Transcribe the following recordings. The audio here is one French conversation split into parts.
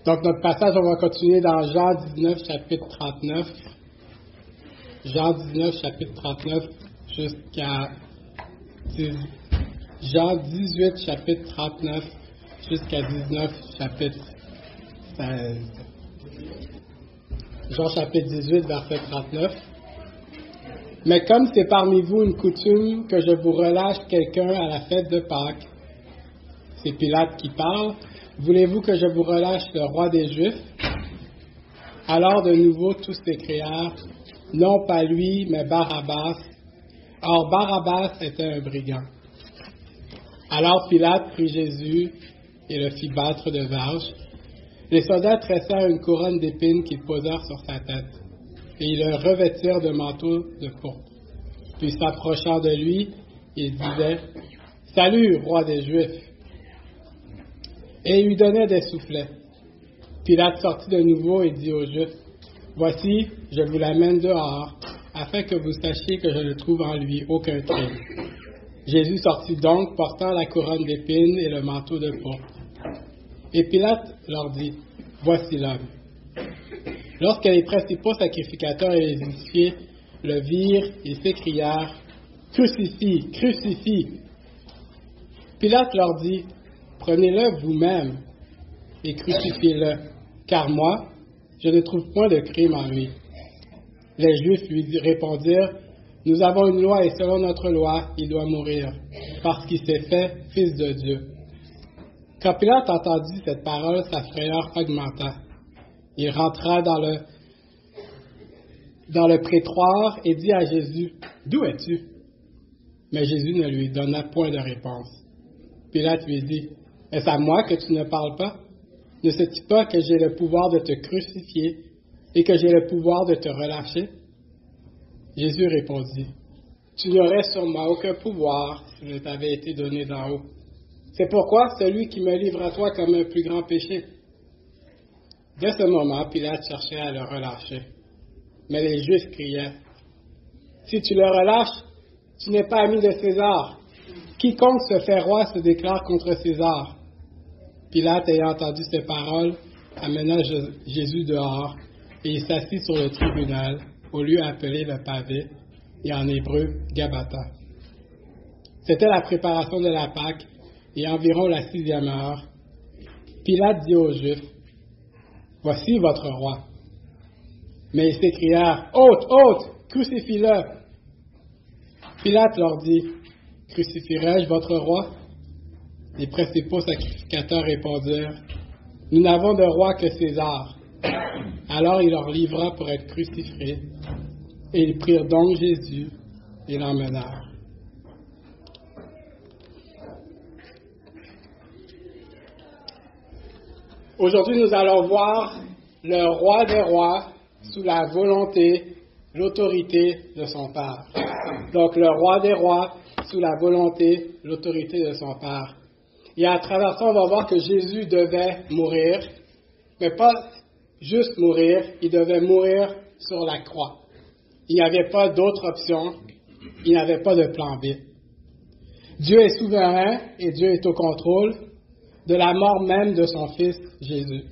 Donc, notre passage, on va continuer dans Jean 19, chapitre 39. Jean 19, chapitre 39, jusqu'à Jean 18, chapitre 39, jusqu'à 19, chapitre 16. Jean chapitre 18, verset 39. Mais comme c'est parmi vous une coutume que je vous relâche quelqu'un à la fête de Pâques, c'est Pilate qui parle, voulez-vous que je vous relâche le roi des Juifs? Alors de nouveau tous s'écrièrent, non pas lui, mais Barabbas. Or Barabbas était un brigand. Alors Pilate prit Jésus et le fit battre de verges. Les soldats tressèrent une couronne d'épines qu'ils posèrent sur sa tête, et ils le revêtirent de manteau de pourpre. Puis s'approchant de lui, ils disaient, « Salut, roi des Juifs! » Et ils lui donnaient des soufflets. Pilate sortit de nouveau et dit aux Juifs, « Voici, je vous l'amène dehors, afin que vous sachiez que je ne trouve en lui aucun crime. » Jésus sortit donc, portant la couronne d'épines et le manteau de pourpre. Et Pilate leur dit, « Voici l'homme. » Lorsque les principaux sacrificateurs et les édifiés le virent, ils s'écrièrent, « Crucifie, crucifie !» Pilate leur dit, « Prenez-le vous-même et crucifiez-le, car moi, je ne trouve point de crime en lui. » Les Juifs lui répondirent, « Nous avons une loi et selon notre loi, il doit mourir, parce qu'il s'est fait fils de Dieu. » Quand Pilate entendit cette parole, sa frayeur augmenta. Il rentra dans le prétoire et dit à Jésus, « D'où es-tu? » Mais Jésus ne lui donna point de réponse. Pilate lui dit, « Est-ce à moi que tu ne parles pas? Ne sais-tu pas que j'ai le pouvoir de te crucifier et que j'ai le pouvoir de te relâcher? » Jésus répondit, « Tu n'aurais sur moi aucun pouvoir si je t'avais été donné d'en haut. C'est pourquoi celui qui me livre à toi comme un plus grand péché. » Dès ce moment, Pilate cherchait à le relâcher. Mais les Juifs criaient, « Si tu le relâches, tu n'es pas ami de César. Quiconque se fait roi se déclare contre César. » Pilate, ayant entendu ces paroles, amena Jésus dehors, et il s'assit sur le tribunal, au lieu appelé le pavé, et en hébreu, Gabata. C'était la préparation de la Pâque, et environ la 6e heure. Pilate dit aux Juifs, « Voici votre roi. » Mais ils s'écrièrent, « Ôte, ôte, crucifie-le !» Pilate leur dit, « Crucifierai-je votre roi? » Les principaux sacrificateurs répondirent, « Nous n'avons de roi que César. » Alors il leur livra pour être crucifié, et ils prirent donc Jésus et l'emmenèrent. Aujourd'hui, nous allons voir le roi des rois sous la volonté, l'autorité de son Père. Donc, le roi des rois sous la volonté, l'autorité de son Père. Et à travers ça, on va voir que Jésus devait mourir, mais pas juste mourir, il devait mourir sur la croix. Il n'y avait pas d'autre option, il n'y avait pas de plan B. Dieu est souverain et Dieu est au contrôle de la mort même de son Fils Jésus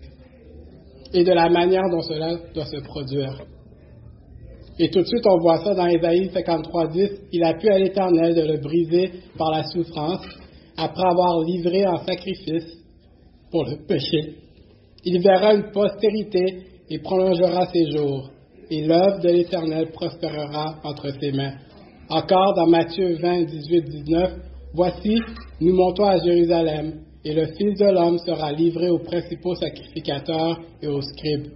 et de la manière dont cela doit se produire. Et tout de suite, on voit ça dans Ésaïe 53:10, il a plu à l'Éternel de le briser par la souffrance, après avoir livré en sacrifice pour le péché. Il verra une postérité et prolongera ses jours, et l'œuvre de l'Éternel prospérera entre ses mains. Encore dans Matthieu 20:18-19, voici, nous montons à Jérusalem, et le Fils de l'homme sera livré aux principaux sacrificateurs et aux scribes.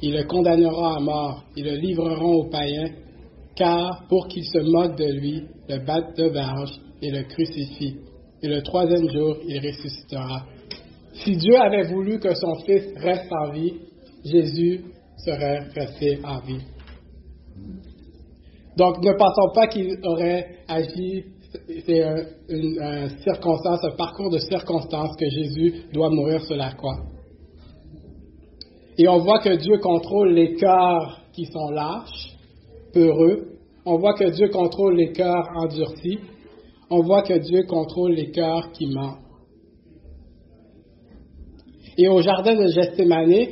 Il le condamnera à mort, ils le livreront aux païens, car pour qu'ils se moquent de lui, le battent de verge et le crucifient. Et le 3e jour, il ressuscitera. Si Dieu avait voulu que son Fils reste en vie, Jésus serait resté en vie. Donc, ne pensons pas qu'il aurait agi, c'est une circonstance, un parcours de circonstances que Jésus doit mourir sur la croix. Et on voit que Dieu contrôle les cœurs qui sont lâches, peureux. On voit que Dieu contrôle les cœurs endurcis. On voit que Dieu contrôle les cœurs qui mentent. Et au jardin de Gethsémani,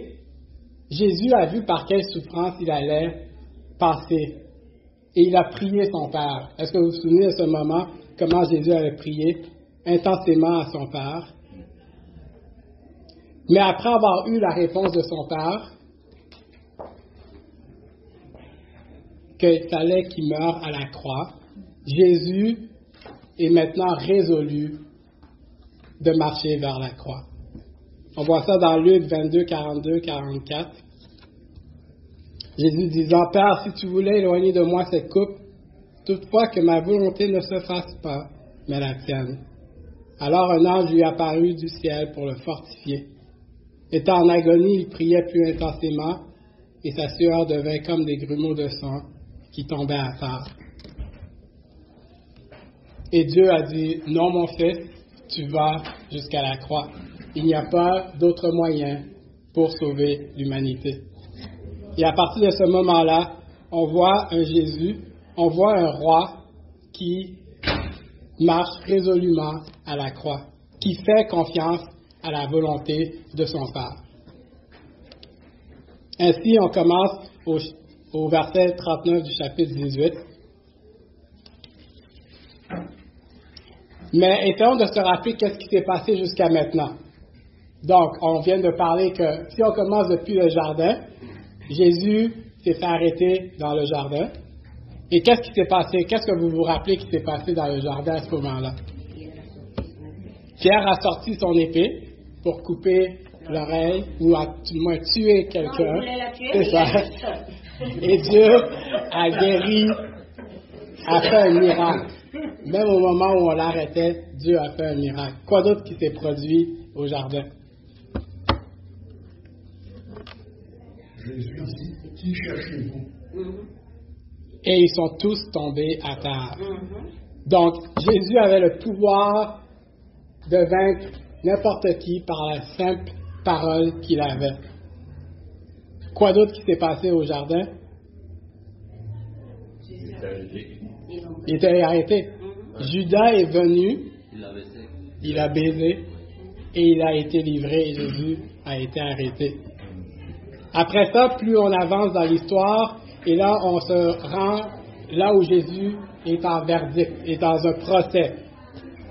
Jésus a vu par quelle souffrance il allait passer. Et il a prié son Père. Est-ce que vous vous souvenez de ce moment, comment Jésus avait prié intensément à son Père? Mais après avoir eu la réponse de son Père, qu'il fallait qu'il meure à la croix, Jésus est maintenant résolu de marcher vers la croix. On voit ça dans Luc 22, 42, 44. Jésus disant, « Père, si tu voulais éloigner de moi cette coupe, toutefois que ma volonté ne se fasse pas, mais la tienne. » Alors un ange lui apparut du ciel pour le fortifier. Étant en agonie, il priait plus intensément, et sa sueur devint comme des grumeaux de sang qui tombaient à terre. Et Dieu a dit, « Non, mon fils, tu vas jusqu'à la croix. Il n'y a pas d'autre moyen pour sauver l'humanité. » Et à partir de ce moment-là, on voit un Jésus, on voit un roi qui marche résolument à la croix, qui fait confiance à la volonté de son Père. Ainsi, on commence au verset 39 du chapitre 18. Mais essayons de se rappeler qu'est-ce qui s'est passé jusqu'à maintenant. Donc, on vient de parler que si on commence depuis le jardin, Jésus s'est fait arrêter dans le jardin. Et qu'est-ce qui s'est passé? Qu'est-ce que vous vous rappelez qui s'est passé dans le jardin à ce moment-là? Pierre a sorti son épée pour couper l'oreille ou à tout le moins tuer quelqu'un. Non, il voulait la tuer, c'est ça. Et Dieu a guéri, a fait un miracle. Même au moment où on l'arrêtait, Dieu a fait un miracle. Quoi d'autre qui s'est produit au jardin? Jésus dit, qui cherchez-vous? Et ils sont tous tombés à terre. Donc, Jésus avait le pouvoir de vaincre n'importe qui par la simple parole qu'il avait. Quoi d'autre qui s'est passé au jardin? Il était arrêté. Judas est venu, il a baisé et il a été livré et Jésus a été arrêté. Après ça, plus on avance dans l'histoire, et là, on se rend là où Jésus est en verdict, est dans un procès.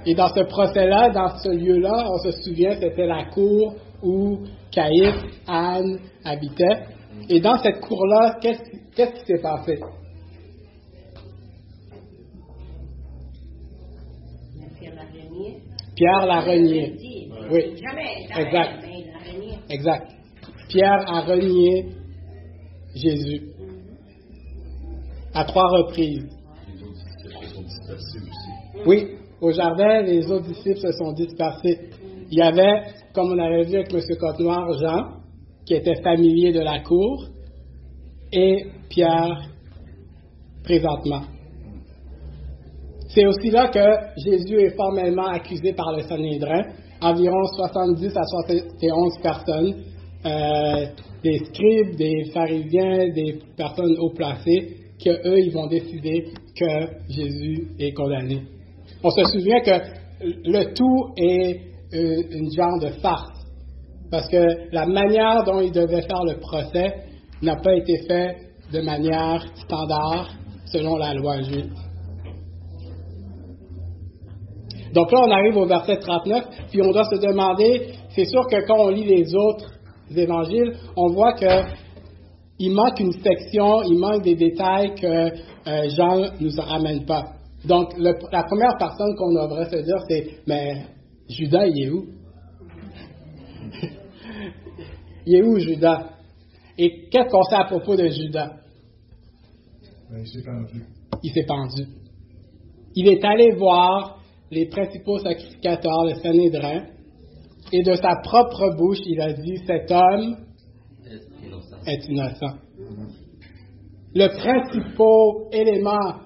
Et dans ce procès-là, dans ce lieu-là, on se souvient, c'était la cour où Caïphe, Anne habitaient. Et dans cette cour-là, qu'est-ce qui s'est passé? Pierre l'a renié. Oui. Exact. Exact. Pierre a renié Jésus à 3 reprises. Les autres disciples se sont dispersés aussi. Oui, au jardin, les autres disciples se sont dispersés. Il y avait, comme on avait vu avec M. Côte-Noir, Jean, qui était familier de la cour, et Pierre, présentement. C'est aussi là que Jésus est formellement accusé par le Sanhédrin. Environ 70 à 71 personnes, des scribes, des pharisiens, des personnes haut placées, qu'eux, ils vont décider que Jésus est condamné. On se souvient que le tout est une genre de farce, parce que la manière dont il devait faire le procès n'a pas été fait de manière standard selon la loi juive. Donc là, on arrive au verset 39, puis on doit se demander, c'est sûr que quand on lit les autres évangiles, on voit qu'il manque une section, il manque des détails que Jean ne nous ramène pas. Donc, la première personne qu'on devrait se dire, c'est, mais Judas, il est où? Il est où, Judas? Et qu'est-ce qu'on sait à propos de Judas? Il s'est pendu. Il s'est pendu. Il est allé voir les principaux sacrificateurs, le Sanhédrin, et de sa propre bouche, il a dit, cet homme est innocent. Le principal élément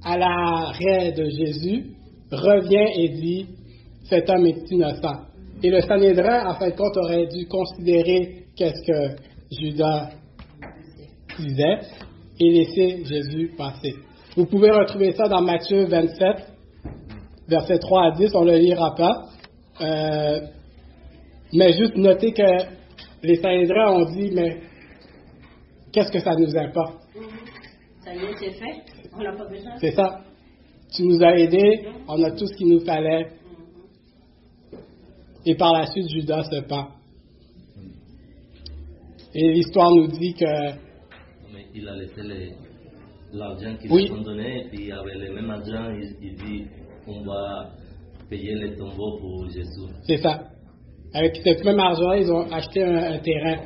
à l'arrêt de Jésus revient et dit, cet homme est innocent. Et le Sanhédrin, en fin de compte, aurait dû considérer qu'est-ce que Judas disait et laisser Jésus passer. Vous pouvez retrouver ça dans Matthieu 27, versets 3 à 10, on ne le lira pas. Mais juste noter que les Sanhédrins ont dit, mais qu'est-ce que ça nous importe? Ça y est, c'est fait. On n'a pas besoin. C'est ça. Tu nous as aidés, on a tout ce qu'il nous fallait. Et par la suite, Judas se pend. Et l'histoire nous dit que... Mais il a laissé l'argent qu'ils Oui. ont donné, et avec le même argent, il dit on va payer les tombeaux pour Jésus. C'est ça. Avec cet même argent, ils ont acheté un terrain.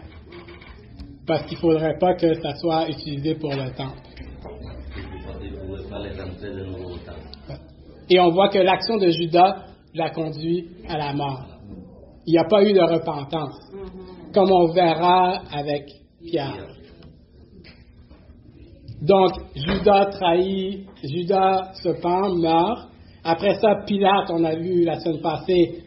Parce qu'il ne faudrait pas que ça soit utilisé pour le temple. Il ne pouvait pas les rentrer de nouveau au temple. Et on voit que l'action de Judas l'a conduit à la mort. Il n'y a pas eu de repentance, comme on verra avec Pierre. Donc, Judas trahit, Judas se pend, meurt. Après ça, Pilate, on a vu la semaine passée,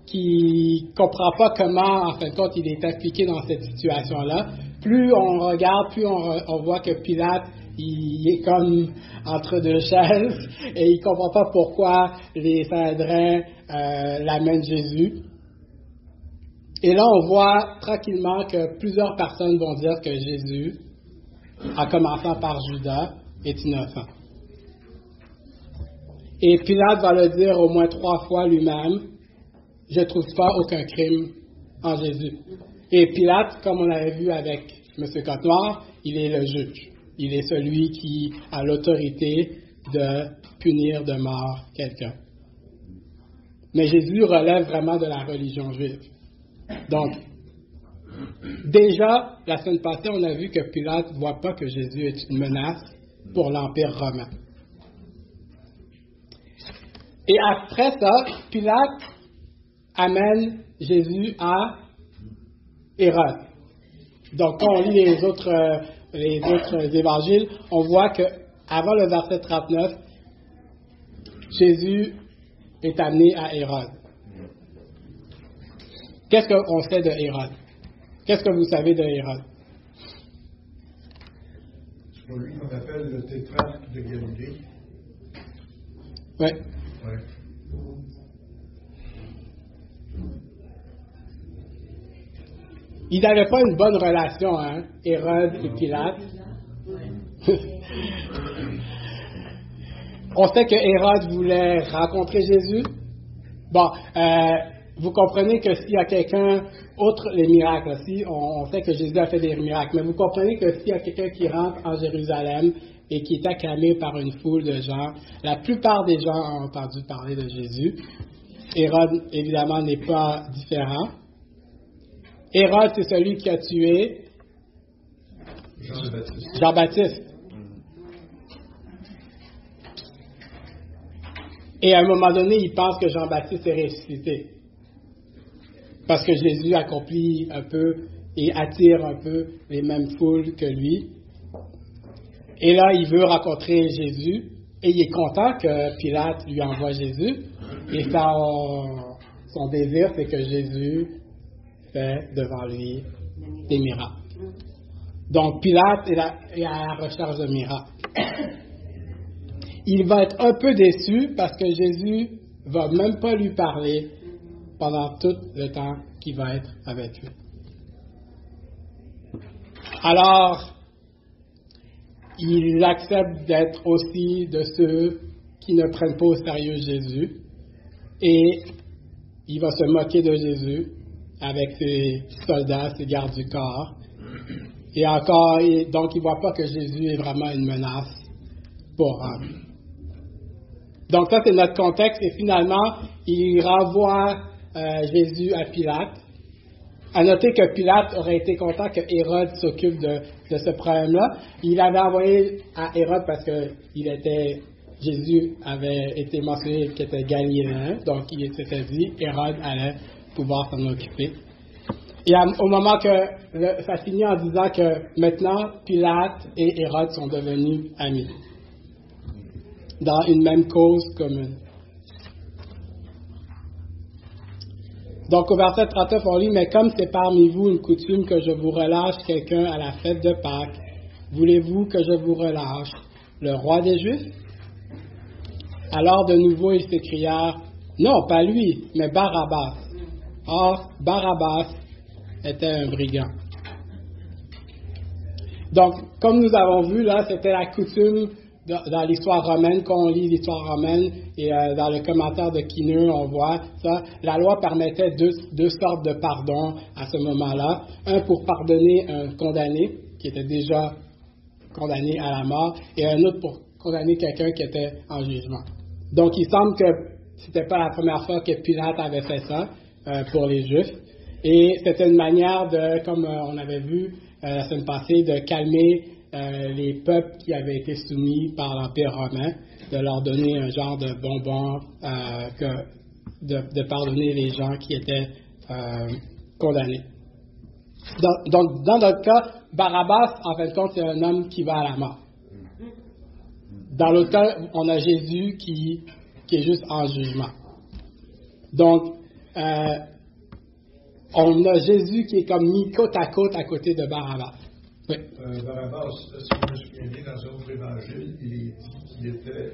qui ne comprend pas comment, en fin de compte, il est impliqué dans cette situation-là. Plus on regarde, plus on voit que Pilate, il est comme entre deux chaises et il ne comprend pas pourquoi les Sanhédrins l'amènent Jésus. Et là, on voit tranquillement que plusieurs personnes vont dire que Jésus, en commençant par Judas, est innocent. Et Pilate va le dire au moins 3 fois lui-même, « Je ne trouve pas aucun crime en Jésus ». Et Pilate, comme on l'avait vu avec M. Côte-Noir, il est le juge. Il est celui qui a l'autorité de punir de mort quelqu'un. Mais Jésus relève vraiment de la religion juive. Donc, déjà, la semaine passée, on a vu que Pilate ne voit pas que Jésus est une menace pour l'Empire romain. Et après ça, Pilate amène Jésus à Hérode. Donc, quand on lit les autres évangiles, on voit que avant le verset 39, Jésus est amené à Hérode. Qu'est-ce qu'on sait de Hérode? Qu'est-ce que vous savez de Hérode? C'est pour lui qu'on appelle le tétrarque de Galilée. Oui. Ouais. Ils n'avaient pas une bonne relation, hein, Hérode et Pilate. On sait que Hérode voulait rencontrer Jésus. Bon, vous comprenez que s'il y a quelqu'un, outre les miracles, si on sait que Jésus a fait des miracles, mais vous comprenez que s'il y a quelqu'un qui rentre en Jérusalem et qui est acclamé par une foule de gens, la plupart des gens ont entendu parler de Jésus. Hérode, évidemment, n'est pas différent. Hérode, c'est celui qui a tué Jean-Baptiste. Et à un moment donné, il pense que Jean-Baptiste est ressuscité. Parce que Jésus accomplit un peu et attire un peu les mêmes foules que lui. Et là, il veut rencontrer Jésus. Et il est content que Pilate lui envoie Jésus. Et son désir, c'est que Jésus fait devant lui des miracles. Donc, Pilate est à la recherche de miracles. Il va être un peu déçu parce que Jésus ne va même pas lui parler pendant tout le temps qu'il va être avec lui. Alors, il accepte d'être aussi de ceux qui ne prennent pas au sérieux Jésus et il va se moquer de Jésus avec ses soldats, ses gardes du corps. Et encore, donc il ne voit pas que Jésus est vraiment une menace pour Rome. Donc ça, c'est notre contexte. Et finalement, il renvoie Jésus à Pilate. À noter que Pilate aurait été content que Hérode s'occupe de ce problème-là. Il avait envoyé à Hérode parce que Jésus avait été mentionné qu'il était galiléen. Donc il s'était dit, Hérode allait pouvoir s'en occuper. Et au moment que ça finit en disant que maintenant, Pilate et Hérode sont devenus amis, dans une même cause commune. Donc au verset 39, on lit, « Mais comme c'est parmi vous une coutume que je vous relâche quelqu'un à la fête de Pâques, voulez-vous que je vous relâche le roi des Juifs? » Alors de nouveau ils s'écrièrent, « Non, pas lui, mais Barabbas. » Or, Barabbas était un brigand. Donc, comme nous avons vu, là, c'était la coutume dans l'histoire romaine, quand on lit l'histoire romaine, et dans le commentaire de Quineux, on voit ça. La loi permettait deux sortes de pardons à ce moment-là. Un pour pardonner un condamné, qui était déjà condamné à la mort, et un autre pour condamner quelqu'un qui était en jugement. Donc, il semble que c'était pas la première fois que Pilate avait fait ça pour les Juifs. Et c'était une manière de, comme on avait vu la semaine passée, de calmer les peuples qui avaient été soumis par l'Empire romain, de leur donner un genre de bonbon, de pardonner les gens qui étaient condamnés. Donc, dans notre cas, Barabbas, en fin de compte, c'est un homme qui va à la mort. Dans l'autre cas, on a Jésus qui est juste en jugement. Donc, on a Jésus qui est comme mis côte à côté de Barabbas. Oui. Barabbas, si je me souviens bien, dans un autre évangile, il est dit qu'il était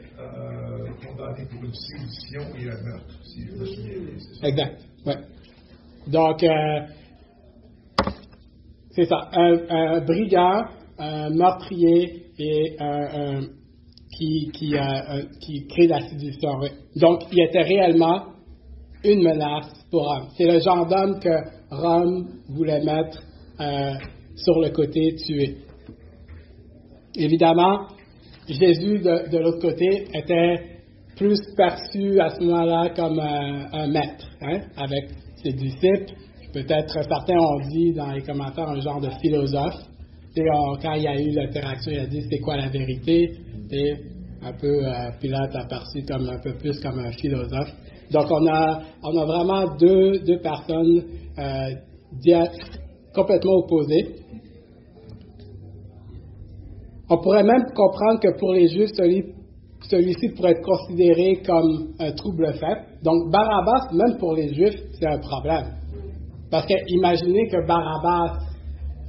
condamné pour une sédition et un meurtre, si je me souviens bien. C'est ça? Exact. Oui. Donc, c'est ça. Un brigand, un meurtrier et qui crée la sédition. Oui. Donc, il était réellement une menace pour Rome. C'est le genre d'homme que Rome voulait mettre sur le côté tué. Évidemment, Jésus, de l'autre côté, était plus perçu à ce moment-là comme un maître, hein, avec ses disciples. Peut-être certains ont dit dans les commentaires un genre de philosophe. Et quand il y a eu l'interaction, il a dit c'est quoi la vérité? Et un peu Pilate a perçu comme un peu plus comme un philosophe. Donc on a vraiment deux personnes complètement opposées. On pourrait même comprendre que pour les Juifs, celui-ci pourrait être considéré comme un trouble fait. Donc Barabbas, même pour les Juifs, c'est un problème. Parce que imaginez que Barabbas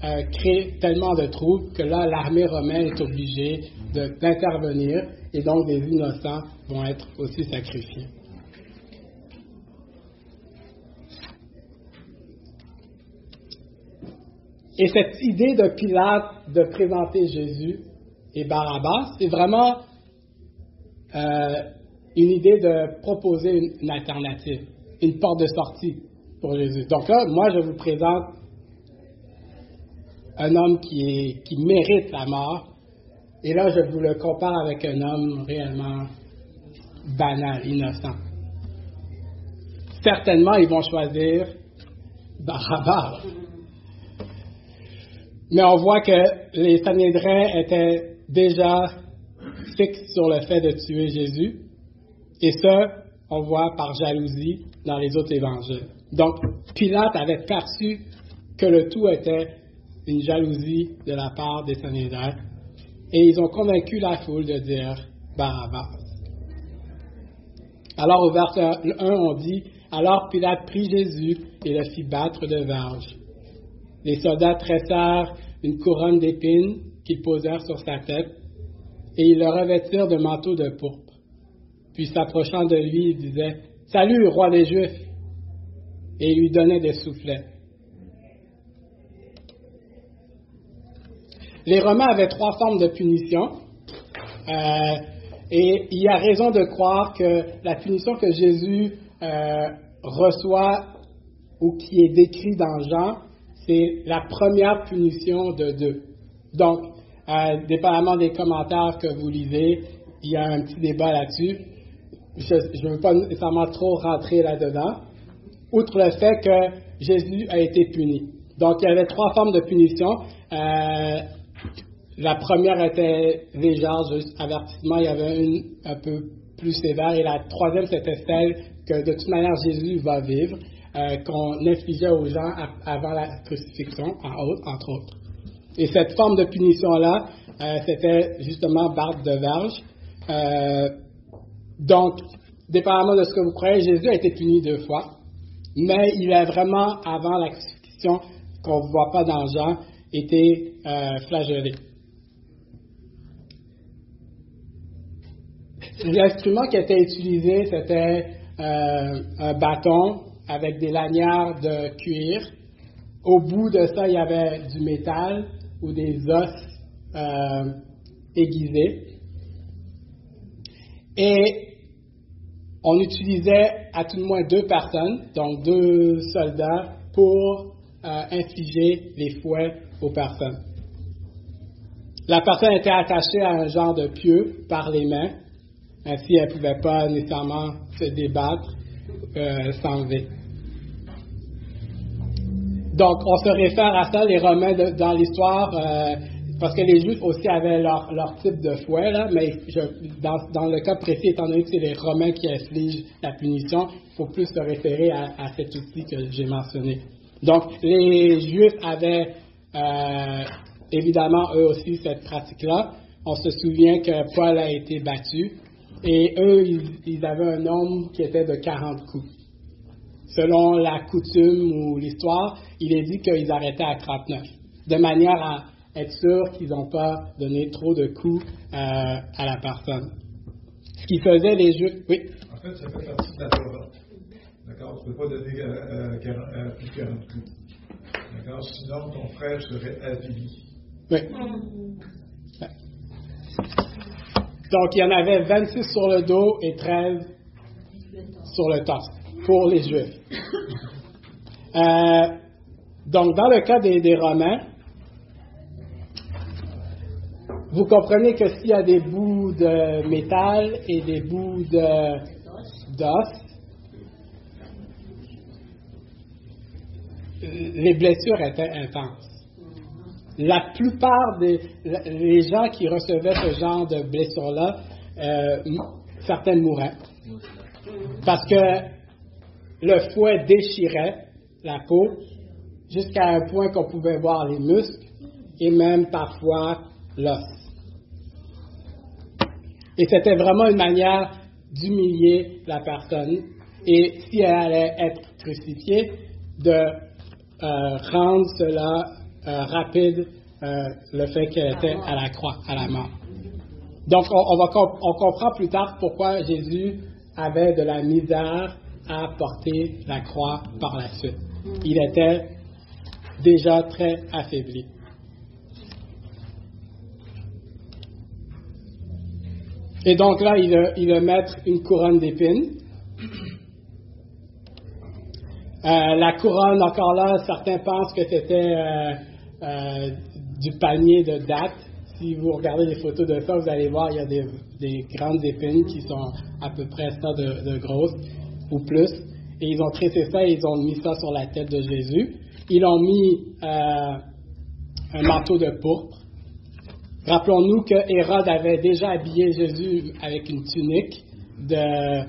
crée tellement de troubles que là, l'armée romaine est obligée d'intervenir et donc des innocents vont être aussi sacrifiés. Et cette idée de Pilate de présenter Jésus et Barabbas, c'est vraiment une idée de proposer une alternative, une porte de sortie pour Jésus. Donc là, moi, je vous présente un homme qui mérite la mort, et là, je vous le compare avec un homme réellement banal, innocent. Certainement, ils vont choisir Barabbas. Mais on voit que les Sanhédrins étaient déjà fixes sur le fait de tuer Jésus. Et ça, on voit par jalousie dans les autres évangiles. Donc, Pilate avait perçu que le tout était une jalousie de la part des Sanhédrins. Et ils ont convaincu la foule de dire Barabbas. Alors, au verset 1, on dit « Alors Pilate prit Jésus et le fit battre de verges. Les soldats tressèrent une couronne d'épines qu'ils posèrent sur sa tête, et ils le revêtirent de manteau de pourpre. Puis s'approchant de lui, ils disaient « Salut, roi des Juifs !» et ils lui donnaient des soufflets. Les Romains avaient 3 formes de punition, et il y a raison de croire que la punition que Jésus reçoit ou qui est décrite dans Jean, c'est la première punition de 2. Donc, dépendamment des commentaires que vous lisez, il y a un petit débat là-dessus. Je ne veux pas nécessairement trop rentrer là-dedans, outre le fait que Jésus a été puni. Donc, il y avait 3 formes de punition. La première était légère, juste avertissement. Il y avait une un peu plus sévère. Et la troisième, c'était celle que, de toute manière, Jésus va vivre, qu'on infligeait aux gens avant la crucifixion, entre autres. Et cette forme de punition-là, c'était justement barbe de verge. Donc, dépendamment de ce que vous croyez, Jésus a été puni 2 fois, mais il a vraiment, avant la crucifixion, qu'on ne voit pas dans Jean, été flagellé. L'instrument qui était utilisé, c'était un bâton avec des lanières de cuir. Au bout de ça, il y avait du métal ou des os aiguisés. Et on utilisait à tout le moins 2 personnes, donc 2 soldats, pour infliger les fouets aux personnes. La personne était attachée à un genre de pieu par les mains, ainsi elle ne pouvait pas nécessairement se débattre, s'enlever. Donc on se réfère à ça, les Romains dans l'histoire, parce que les Juifs aussi avaient leur type de fouet, là, mais dans le cas précis, étant donné que c'est les Romains qui infligent la punition, il faut plus se référer à cet outil que j'ai mentionné. Donc, les Juifs avaient évidemment eux aussi cette pratique-là. On se souvient que Paul a été battu, et eux, ils avaient un nombre qui était de 40 coups. Selon la coutume ou l'histoire, il est dit qu'ils arrêtaient à 39, de manière à être sûr qu'ils n'ont pas donné trop de coups à la personne. Ce qu'ils faisaient, les Juifs... Oui? En fait, ça fait partie de la Torah. D'accord? Tu ne peux pas donner plus de 40 coups. D'accord? Sinon, ton frère serait avili. Oui. Donc, il y en avait 26 sur le dos et 13 sur le torse, pour les Juifs. Donc, dans le cas des Romains, vous comprenez que s'il y a des bouts de métal et des bouts d'os, les blessures étaient intenses. La plupart des gens qui recevaient ce genre de blessures-là, certaines mouraient. Parce que le fouet déchirait la peau jusqu'à un point qu'on pouvait voir les muscles et même parfois l'os. Et c'était vraiment une manière d'humilier la personne. Et si elle allait être crucifiée, de rendre cela rapide, le fait qu'elle était à la croix, à la mort. Donc, on comprend plus tard pourquoi Jésus avait de la misère à porter la croix par la suite. Il était déjà très affaibli. Et donc là, il va mettre une couronne d'épines. La couronne, encore là, certains pensent que c'était du palmier de date. Si vous regardez les photos de ça, vous allez voir, il y a des grandes épines qui sont à peu près ça de grosses ou plus. Et ils ont tressé ça et ils ont mis ça sur la tête de Jésus. Ils ont mis un manteau de pourpre. Rappelons-nous que Hérode avait déjà habillé Jésus avec une tunique de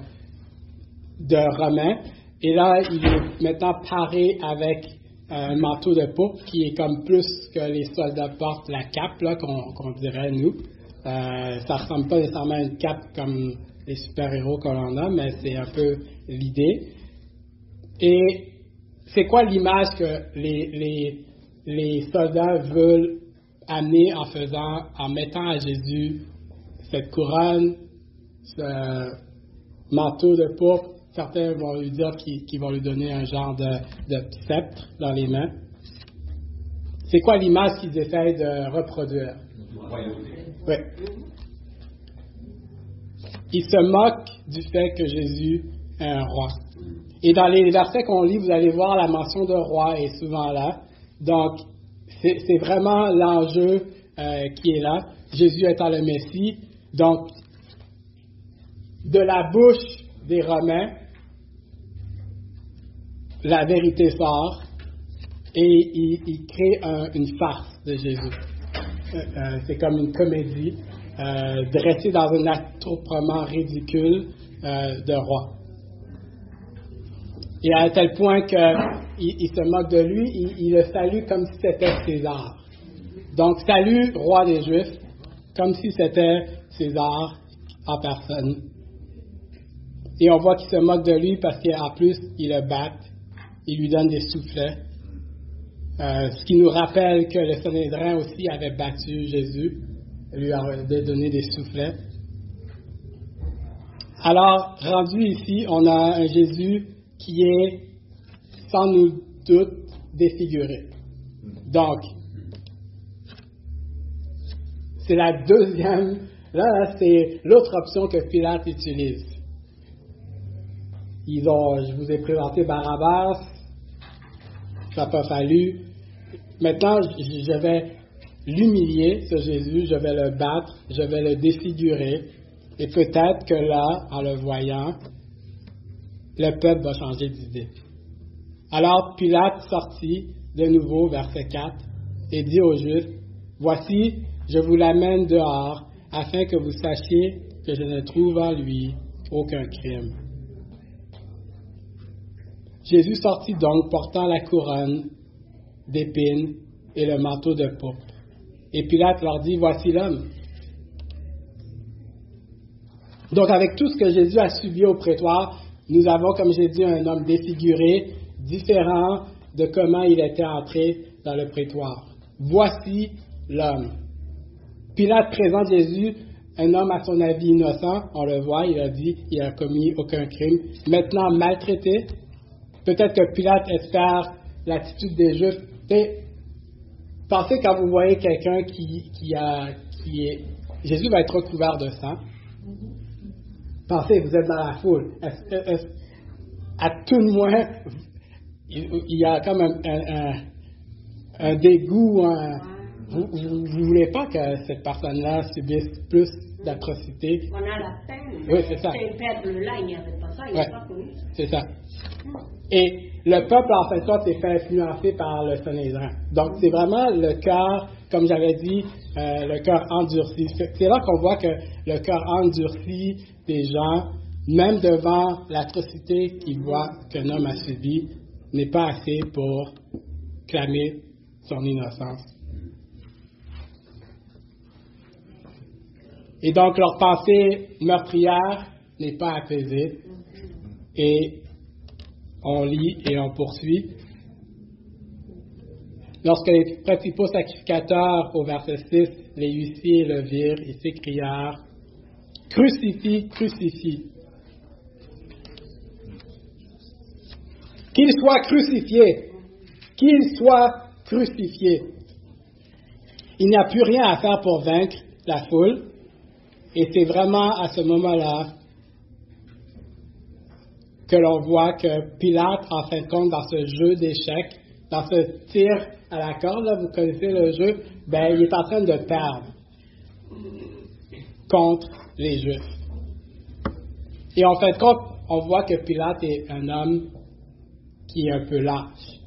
Romain. Et là, il est maintenant paré avec un manteau de pourpre qui est comme plus que les soldats portent la cape, là, qu'on dirait nous. Ça ressemble pas nécessairement à une cape comme les super-héros qu'on a, mais c'est un peu l'idée. Et c'est quoi l'image que les soldats veulent amener en mettant à Jésus cette couronne, ce manteau de pourpre? Certains vont lui dire qu'ils vont lui donner un genre de sceptre dans les mains. C'est quoi l'image qu'ils essayent de reproduire? Oui. Ils se moquent du fait que Jésus est un roi. Et dans les versets qu'on lit, vous allez voir la mention de roi est souvent là. Donc, c'est vraiment l'enjeu qui est là. Jésus étant le Messie. Donc, de la bouche des Romains, la vérité sort et il crée une farce de Jésus. C'est comme une comédie dressée dans un attroupement ridicule de roi. Et à tel point qu'il se moque de lui, il le salue comme si c'était César. Donc, salut, roi des Juifs, comme si c'était César en personne. Et on voit qu'il se moque de lui parce qu'en plus, il le bat, il lui donne des soufflets. Ce qui nous rappelle que le Sanhédrin aussi avait battu Jésus, lui avait donné des soufflets. Alors, rendu ici, on a un Jésus qui est sans nul doute défiguré. Donc, c'est la deuxième, là c'est l'autre option que Pilate utilise. Je vous ai présenté Barabbas, ça n'a pas fallu. Maintenant, je vais l'humilier, ce Jésus, je vais le battre, je vais le défigurer, et peut-être que là, en le voyant, le peuple va changer d'idée. Alors Pilate sortit de nouveau, verset 4, et dit aux Juifs, « Voici, je vous l'amène dehors, afin que vous sachiez que je ne trouve en lui aucun crime. » Jésus sortit donc portant la couronne d'épines et le manteau de pourpre. Et Pilate leur dit, « Voici l'homme. » Donc avec tout ce que Jésus a subi au prétoire, nous avons, comme j'ai dit, un homme défiguré, différent de comment il était entré dans le prétoire. Voici l'homme. Pilate présente Jésus, un homme à son avis innocent, on le voit, il a dit, il n'a commis aucun crime. Maintenant maltraité, peut-être que Pilate espère l'attitude des Juifs. Pensez quand vous voyez quelqu'un qui est... Jésus va être recouvert de sang. Pensez, vous êtes dans la foule. À tout le moins, il y a comme un dégoût. Vous ne voulez pas que cette personne-là subisse plus d'atrocités. On a la peine. Oui, c'est ça. Ces peuples-là, il n'y avait pas ça, il n'y a pas connu ça. C'est ça. Et le peuple, en fait, s'est fait influencer par le Sanhédrin. Donc, c'est vraiment le cœur, comme j'avais dit, le cœur endurci. C'est là qu'on voit que le cœur endurci des gens, même devant l'atrocité qu'ils voient qu'un homme a subi, n'est pas assez pour clamer son innocence. Et donc, leur pensée meurtrière n'est pas apaisée. Et on lit et on poursuit. Lorsque les principaux sacrificateurs, au verset 6, les huissiers le virent, ils s'écrièrent, « Crucifie, crucifie! » Qu'il soit crucifié! Qu'il soit crucifié! Il n'y a plus rien à faire pour vaincre la foule. Et c'est vraiment à ce moment-là que l'on voit que Pilate, en fin de compte, dans ce jeu d'échecs, dans ce tir à la corde, là, vous connaissez le jeu, il est en train de perdre contre les Juifs. Et en fin de compte, on voit que Pilate est un homme qui est un peu lâche.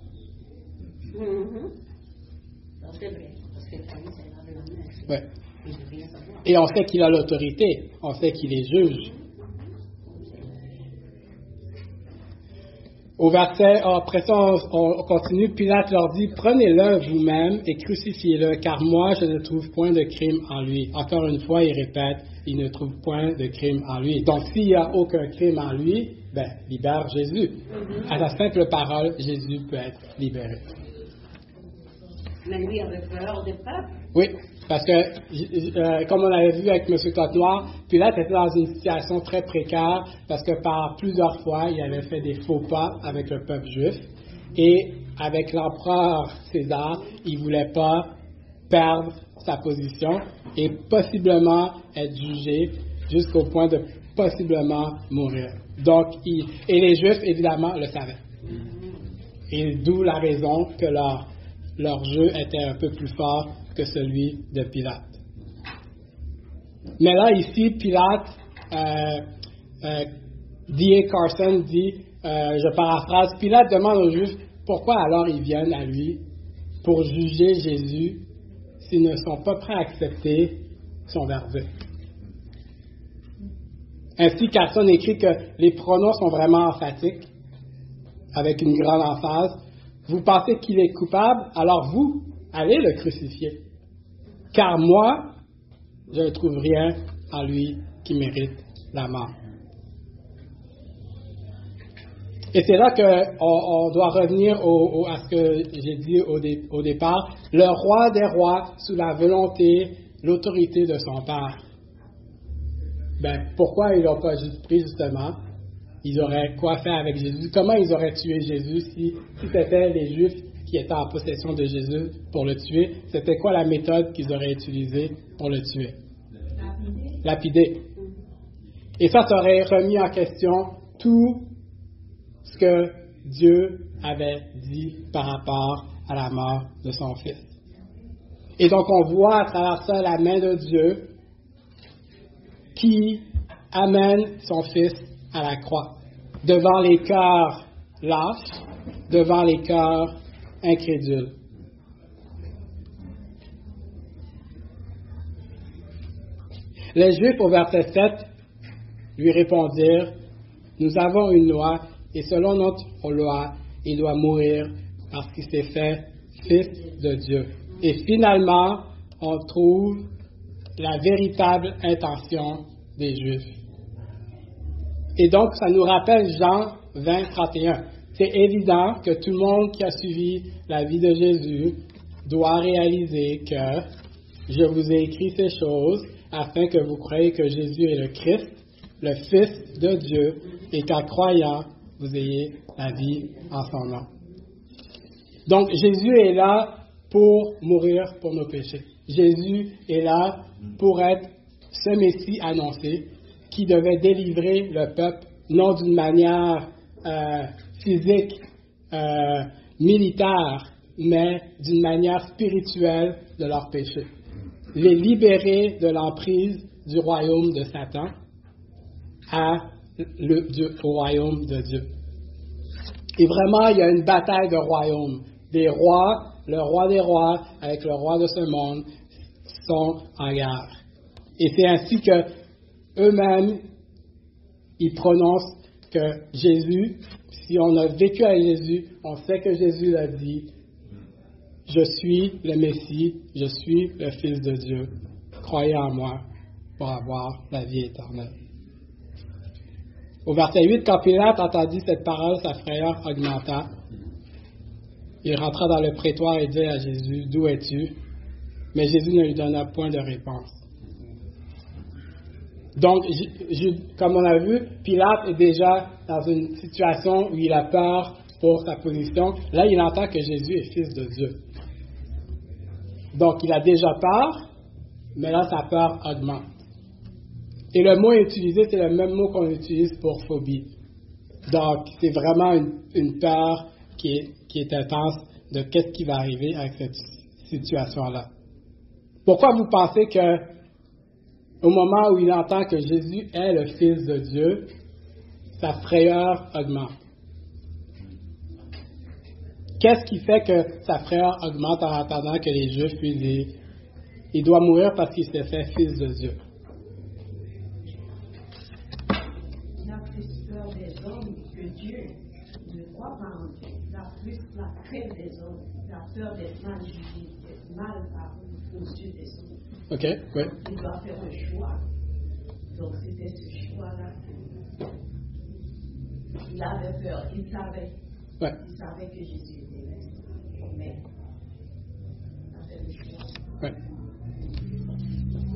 C'est vrai, parce que ta vie, c'est la main. Ouais. Et on sait qu'il a l'autorité, on sait qu'il est juge. Au verset, après ça, on continue, Pilate leur dit, « Prenez-le vous-même et crucifiez-le, car moi, je ne trouve point de crime en lui. » Encore une fois, il répète, il ne trouve point de crime en lui. Donc, s'il n'y a aucun crime en lui, libère Jésus. À la simple parole, Jésus peut être libéré. Mais lui avait peur des peuples. Oui, parce que, comme on avait vu avec M. Côte-Noir, Pilate était dans une situation très précaire parce que par plusieurs fois, il avait fait des faux pas avec le peuple juif. Et avec l'empereur César, il ne voulait pas perdre sa position et possiblement être jugé jusqu'au point de possiblement mourir. Donc, et les Juifs, évidemment, le savaient. Et d'où la raison que leur jeu était un peu plus fort que celui de Pilate. Mais là, ici, Pilate, D.A. Carson dit, je paraphrase, Pilate demande aux Juifs pourquoi alors ils viennent à lui pour juger Jésus s'ils ne sont pas prêts à accepter son verdict. Ainsi, Carson écrit que les pronoms sont vraiment emphatiques, avec une grande emphase. Vous pensez qu'il est coupable, alors vous, allez le crucifier. Car moi, je ne trouve rien en lui qui mérite la mort. Et c'est là qu'on doit revenir à ce que j'ai dit au départ. Le roi des rois, sous la volonté, l'autorité de son père. Pourquoi ils l'ont pas juste pris, justement? ils auraient quoi faire avec Jésus? Comment ils auraient tué Jésus si c'était les Juifs qui étaient en possession de Jésus pour le tuer? C'était quoi la méthode qu'ils auraient utilisée pour le tuer? Lapider. Et ça aurait remis en question tout ce que Dieu avait dit par rapport à la mort de son Fils. Et donc on voit à travers ça la main de Dieu qui amène son Fils à la croix, devant les cœurs lâches, devant les cœurs incrédules. Les Juifs au verset 7 lui répondirent, « Nous avons une loi, et selon notre loi, il doit mourir parce qu'il s'est fait Fils de Dieu. » Et finalement, on trouve la véritable intention des Juifs. Et donc, ça nous rappelle Jean 20, 31. C'est évident que tout le monde qui a suivi la vie de Jésus doit réaliser que je vous ai écrit ces choses afin que vous croyiez que Jésus est le Christ, le Fils de Dieu, et qu'en croyant, vous ayez la vie en son nom. Donc, Jésus est là pour mourir pour nos péchés. Jésus est là pour être ce Messie annoncé qui devait délivrer le peuple, non d'une manière physique, militaire, mais d'une manière spirituelle de leurs péchés. Les libérer de l'emprise du royaume de Satan au royaume de Dieu. Et vraiment, il y a une bataille de royaumes. Des rois, le roi des rois avec le roi de ce monde sont en guerre. Et c'est ainsi que eux-mêmes, ils prononcent que Jésus, si on a vécu avec Jésus, on sait que Jésus l'a dit, je suis le Messie, je suis le Fils de Dieu. Croyez en moi pour avoir la vie éternelle. Au verset 8, quand Pilate entendit cette parole, sa frayeur augmenta. Il rentra dans le prétoire et dit à Jésus, « D'où es-tu? » Mais Jésus ne lui donna point de réponse. Donc, comme on a vu, Pilate est déjà dans une situation où il a peur pour sa position. Là, il entend que Jésus est Fils de Dieu. Donc, il a déjà peur, mais là, sa peur augmente. Et le mot utilisé, c'est le même mot qu'on utilise pour phobie. Donc, c'est vraiment une peur qui est intense de qu'est-ce qui va arriver avec cette situation-là. Pourquoi vous pensez que au moment où il entend que Jésus est le Fils de Dieu, sa frayeur augmente? Qu'est-ce qui fait que sa frayeur augmente en entendant que les Juifs lui disent « Il doit mourir parce qu'il s'est fait Fils de Dieu ». Il a plus peur des hommes que Dieu ne croit pas en Dieu. Il a plus la crainte des hommes. Il a peur d'être mal jugé, d'être mal paru aux yeux des hommes. OK, oui. Il doit faire un choix. Donc c'était ce choix-là. Il avait peur, il savait. Ouais. Il savait que Jésus était là. Mais il a fait le choix. Ouais.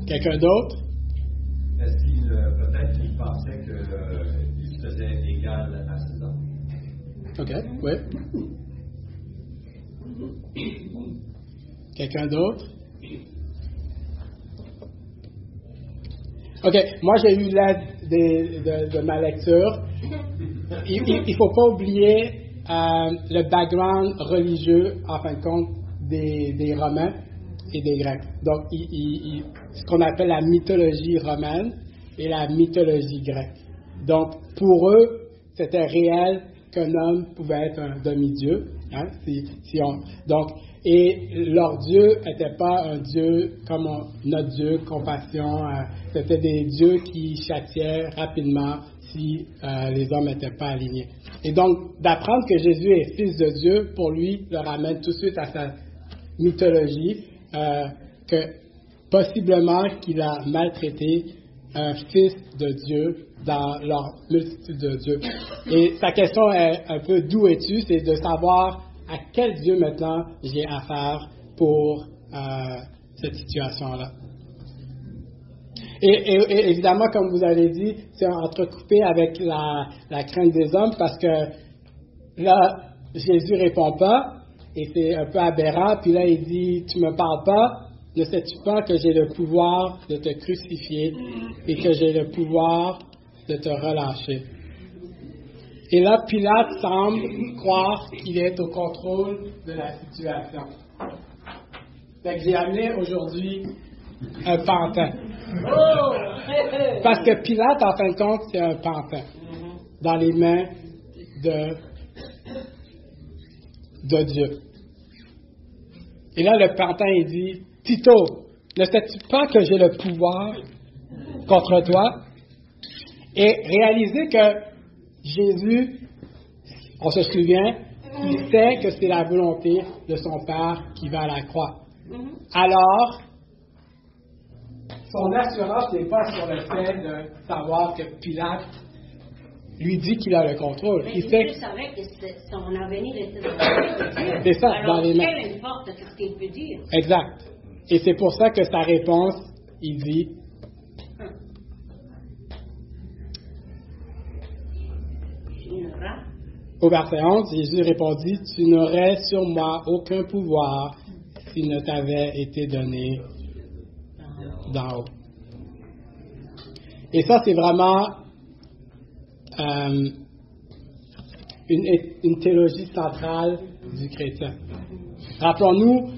Quelqu'un d'autre? Est-ce qu'il peut-être qu'il pensait qu'il se faisait égal à César? OK, oui. Quelqu'un d'autre? OK, moi j'ai eu l'aide de ma lecture. Il ne faut pas oublier le background religieux, en fin de compte, des Romains et des Grecs. Donc, ce qu'on appelle la mythologie romaine et la mythologie grecque. Donc, pour eux, c'était réel qu'un homme pouvait être un demi-dieu. Hein, donc, et leur Dieu n'était pas un Dieu comme notre Dieu, compassion. C'était des dieux qui châtiaient rapidement si les hommes n'étaient pas alignés. Et donc, d'apprendre que Jésus est Fils de Dieu, pour lui, le ramène tout de suite à sa mythologie, que possiblement qu'il a maltraité un Fils de Dieu dans leur multitude de dieux. Et sa question est un peu d'où es-tu? C'est de savoir à quel Dieu maintenant j'ai affaire pour cette situation-là. Et évidemment, comme vous avez dit, c'est entrecoupé avec la crainte des hommes parce que là, Jésus répond pas et c'est un peu aberrant. Puis là, il dit, tu me parles pas, ne sais-tu pas que j'ai le pouvoir de te crucifier et que j'ai le pouvoir de te relâcher? Et là, Pilate semble croire qu'il est au contrôle de la situation. Fait que j'ai amené aujourd'hui un pantin. Parce que Pilate, en fin de compte, c'est un pantin dans les mains de Dieu. Et là, le pantin, il dit, Tito, ne sais-tu pas que j'ai le pouvoir contre toi? Et réalisez que Jésus, on se souvient, il sait que c'est la volonté de son Père qui va à la croix. Alors, son assurance n'est pas sur le fait de savoir que Pilate lui dit qu'il a le contrôle. Mais il sait savait que son avenir était dans les mains de Dieu. C'est ça, alors, dans les mains. Peu importe ce qu'il peut dire. Exact. Et c'est pour ça que sa réponse, il dit, au verset 11, Jésus répondit, tu n'aurais sur moi aucun pouvoir s'il ne t'avait été donné d'en haut. Et ça, c'est vraiment une théologie centrale du chrétien. Rappelons-nous,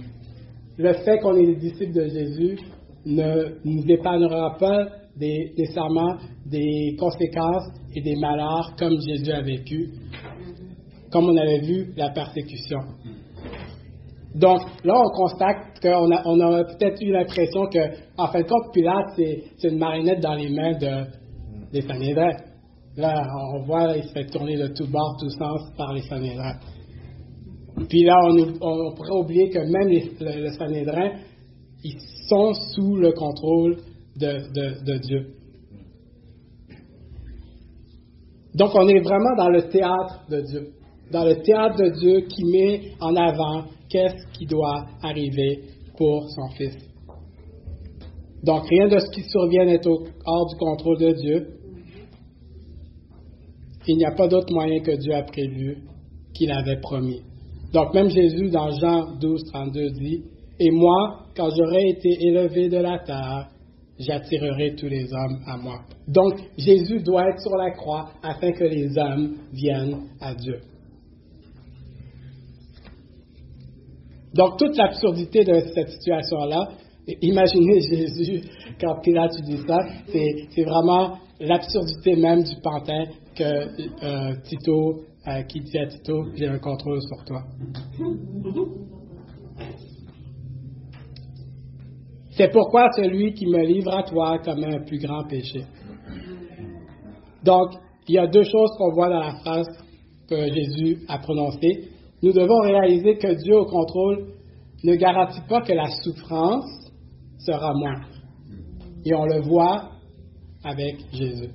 le fait qu'on est les disciples de Jésus ne nous épargnera pas nécessairement des conséquences et des malheurs comme Jésus a vécu, comme on avait vu la persécution. Donc là, on constate qu'on a peut-être eu l'impression que, en fin de compte, Pilate, c'est une marionnette dans les mains des Sanhédrins. Là, on voit, il se fait tourner de tous bords, tous sens par les Sanhédrins. Puis là, on pourrait oublier que même le Sanhédrin, ils sont sous le contrôle de Dieu. Donc, on est vraiment dans le théâtre de Dieu. Dans le théâtre de Dieu qui met en avant qu'est-ce qui doit arriver pour son Fils. Donc, rien de ce qui survient n'est hors du contrôle de Dieu. Il n'y a pas d'autre moyen que Dieu a prévu, qu'il avait promis. Donc, même Jésus, dans Jean 12, 32, dit, « Et moi, quand j'aurai été élevé de la terre, j'attirerai tous les hommes à moi. » Donc, Jésus doit être sur la croix afin que les hommes viennent à Dieu. Donc, toute l'absurdité de cette situation-là, imaginez Jésus, quand Pilate dit ça, c'est vraiment l'absurdité même du pantin que Tito, qui dit à Tito, j'ai un contrôle sur toi. C'est pourquoi celui qui me livre à toi commet un plus grand péché. Donc, il y a deux choses qu'on voit dans la phrase que Jésus a prononcée. Nous devons réaliser que Dieu au contrôle ne garantit pas que la souffrance sera moindre. Et on le voit avec Jésus.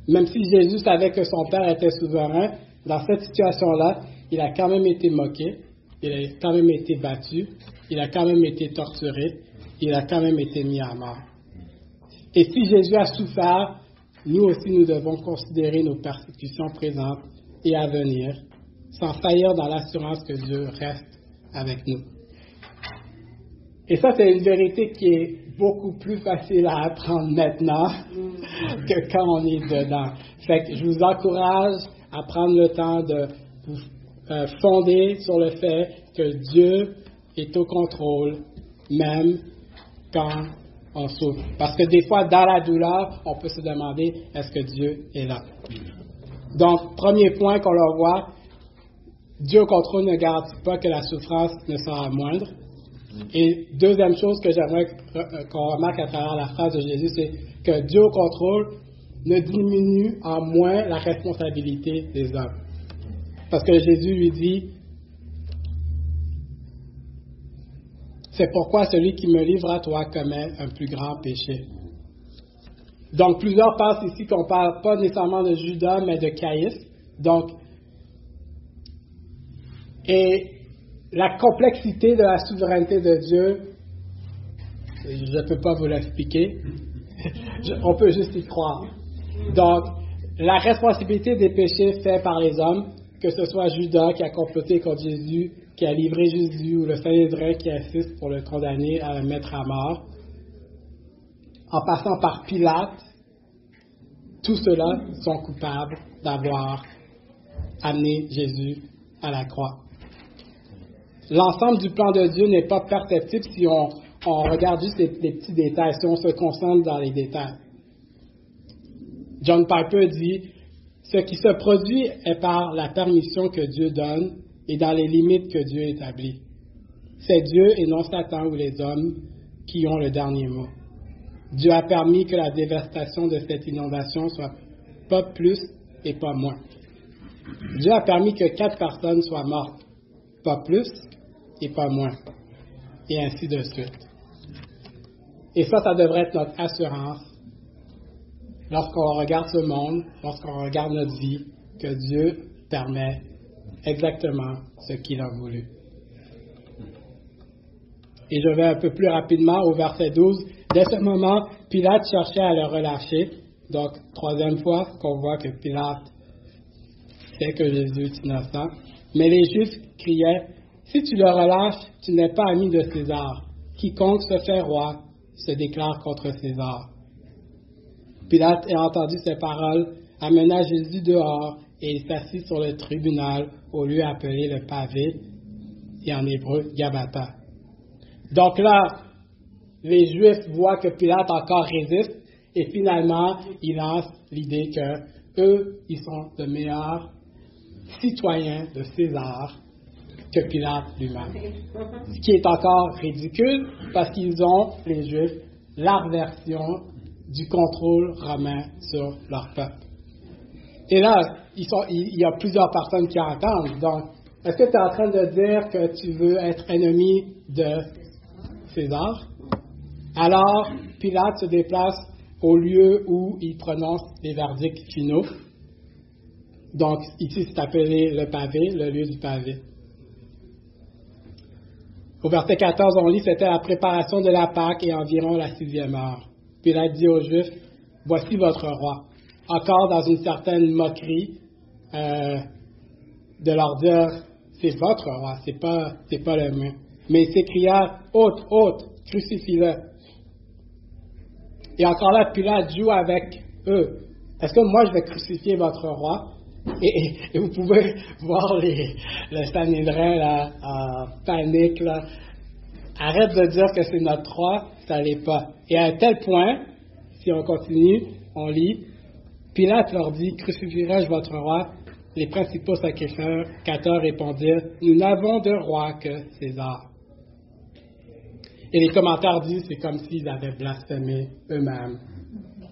Même si Jésus savait que son Père était souverain, dans cette situation-là, il a quand même été moqué, il a quand même été battu, il a quand même été torturé, il a quand même été mis à mort. Et si Jésus a souffert, nous aussi nous devons considérer nos persécutions présentes et à venir, sans faillir dans l'assurance que Dieu reste avec nous. Et ça, c'est une vérité qui est beaucoup plus facile à apprendre maintenant que quand on est dedans. Fait que je vous encourage à prendre le temps de vous fonder sur le fait que Dieu est au contrôle, même quand on souffre. Parce que des fois, dans la douleur, on peut se demander, est-ce que Dieu est là? Donc, premier point qu'on leur voit, Dieu au contrôle ne garantit pas que la souffrance ne sera moindre. Et deuxième chose que j'aimerais qu'on remarque à travers la phrase de Jésus, c'est que Dieu au contrôle ne diminue en moins la responsabilité des hommes. Parce que Jésus lui dit, c'est pourquoi celui qui me livre à toi commet un plus grand péché. Donc plusieurs pensent ici qu'on ne parle pas nécessairement de Judas, mais de Caïphe. Donc, et la complexité de la souveraineté de Dieu, je ne peux pas vous l'expliquer, On peut juste y croire. Donc, la responsabilité des péchés faits par les hommes, que ce soit Judas qui a comploté contre Jésus, qui a livré Jésus, ou le Sanhédrin qui assiste pour le condamner à le mettre à mort, en passant par Pilate, tous ceux-là sont coupables d'avoir amené Jésus à la croix. L'ensemble du plan de Dieu n'est pas perceptible si on regarde juste les petits détails, si on se concentre dans les détails. John Piper dit, « Ce qui se produit est par la permission que Dieu donne et dans les limites que Dieu établit. C'est Dieu et non Satan ou les hommes qui ont le dernier mot. Dieu a permis que la dévastation de cette inondation soit pas plus et pas moins. Dieu a permis que 4 personnes soient mortes, pas plus et pas moins, et ainsi de suite. Et ça devrait être notre assurance lorsqu'on regarde ce monde, lorsqu'on regarde notre vie, que Dieu permet exactement ce qu'il a voulu. Et je vais un peu plus rapidement au verset 12. Dès ce moment, Pilate cherchait à le relâcher. Donc, 3e fois qu'on voit que Pilate sait que Jésus est innocent. Mais les Juifs criaient, « Si tu le relâches, tu n'es pas ami de César. Quiconque se fait roi se déclare contre César. » Pilate, ayant entendu ces paroles, amena Jésus dehors et il s'assit sur le tribunal au lieu appelé le pavé, et en hébreu, Gabata. Donc là, les Juifs voient que Pilate encore résiste et finalement, ils lancent l'idée que eux, ils sont de meilleurs citoyens de César que Pilate lui-même. Ce qui est encore ridicule parce qu'ils ont, les Juifs, l'aversion du contrôle romain sur leur peuple. Et là, il y a plusieurs personnes qui entendent. Donc, est-ce que tu es en train de dire que tu veux être ennemi de César? Alors, Pilate se déplace au lieu où il prononce les verdicts finaux. Donc, ici, c'est appelé le pavé, le lieu du pavé. Au verset 14, on lit, c'était la préparation de la Pâque et environ la 6e heure. Pilate dit aux Juifs, voici votre roi. Encore dans une certaine moquerie de leur dire, c'est votre roi, c'est pas le mien. Mais il s'écria, ôte, ôte, crucifie-le. Et encore là, Pilate joue avec eux. Est-ce que moi je vais crucifier votre roi? Et vous pouvez voir le Sanhédrin là, en panique. Là. Arrête de dire que c'est notre roi, ça l'est pas. Et à un tel point, si on continue, on lit, Pilate leur dit, crucifierai-je votre roi? Les principaux sacrificateurs répondirent, nous n'avons de roi que César. Et les commentaires disent, c'est comme s'ils avaient blasphémé eux-mêmes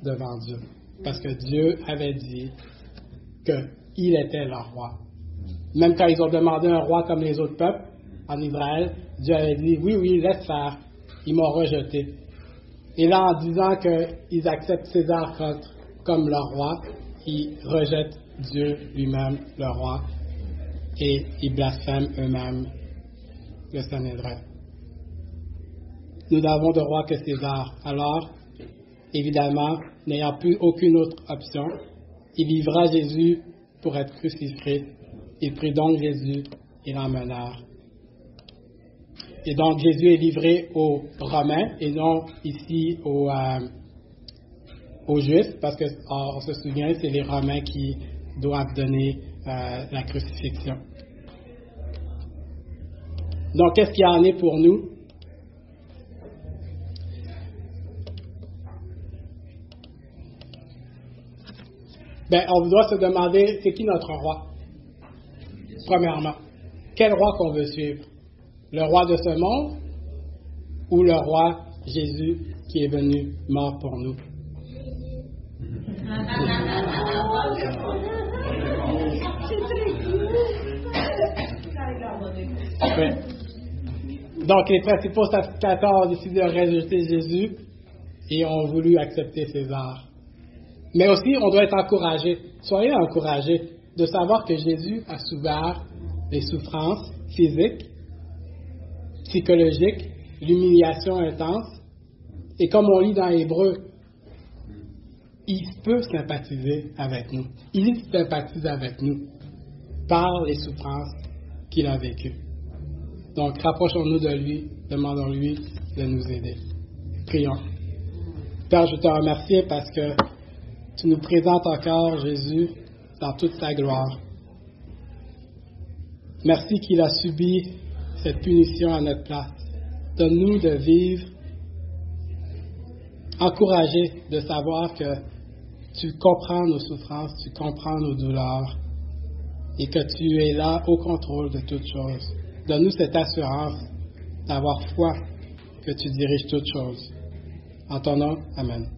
devant Dieu. Parce que Dieu avait dit qu'il était leur roi. Même quand ils ont demandé un roi comme les autres peuples en Israël, Dieu avait dit, oui, laisse faire. Ils m'ont rejeté. Et là, en disant qu'ils acceptent César comme leur roi, ils rejettent Dieu lui-même, le roi, et ils blasphèment eux-mêmes le Sanhédrin. Nous n'avons de roi que César. Alors, évidemment, n'ayant plus aucune autre option, il livra Jésus pour être crucifié. Il prit donc Jésus et l'emmenèrent. Et donc, Jésus est livré aux Romains et non ici aux Juifs, parce qu'on se souvient, c'est les Romains qui doivent donner la crucifixion. Donc, qu'est-ce qu'il y en est pour nous? On doit se demander, c'est qui notre roi? Premièrement, quel roi qu'on veut suivre? Le roi de ce monde ou le roi Jésus qui est venu mort pour nous? Oui. Donc, les principaux sacrificateurs ont décidé de rejeter Jésus et ont voulu accepter César. Mais aussi, on doit être encouragé. Soyez encouragés de savoir que Jésus a souffert les souffrances physiques, psychologiques, l'humiliation intense. Et comme on lit dans Hébreux, il peut sympathiser avec nous. Il sympathise avec nous par les souffrances qu'il a vécues. Donc, rapprochons-nous de lui, demandons-lui de nous aider. Prions. Père, je te remercie parce que tu nous présentes encore Jésus dans toute sa gloire. Merci qu'il a subi cette punition à notre place. Donne-nous de vivre encouragés, de savoir que tu comprends nos souffrances, tu comprends nos douleurs et que tu es là au contrôle de toutes choses. Donne-nous cette assurance d'avoir foi que tu diriges toutes choses. En ton nom, Amen.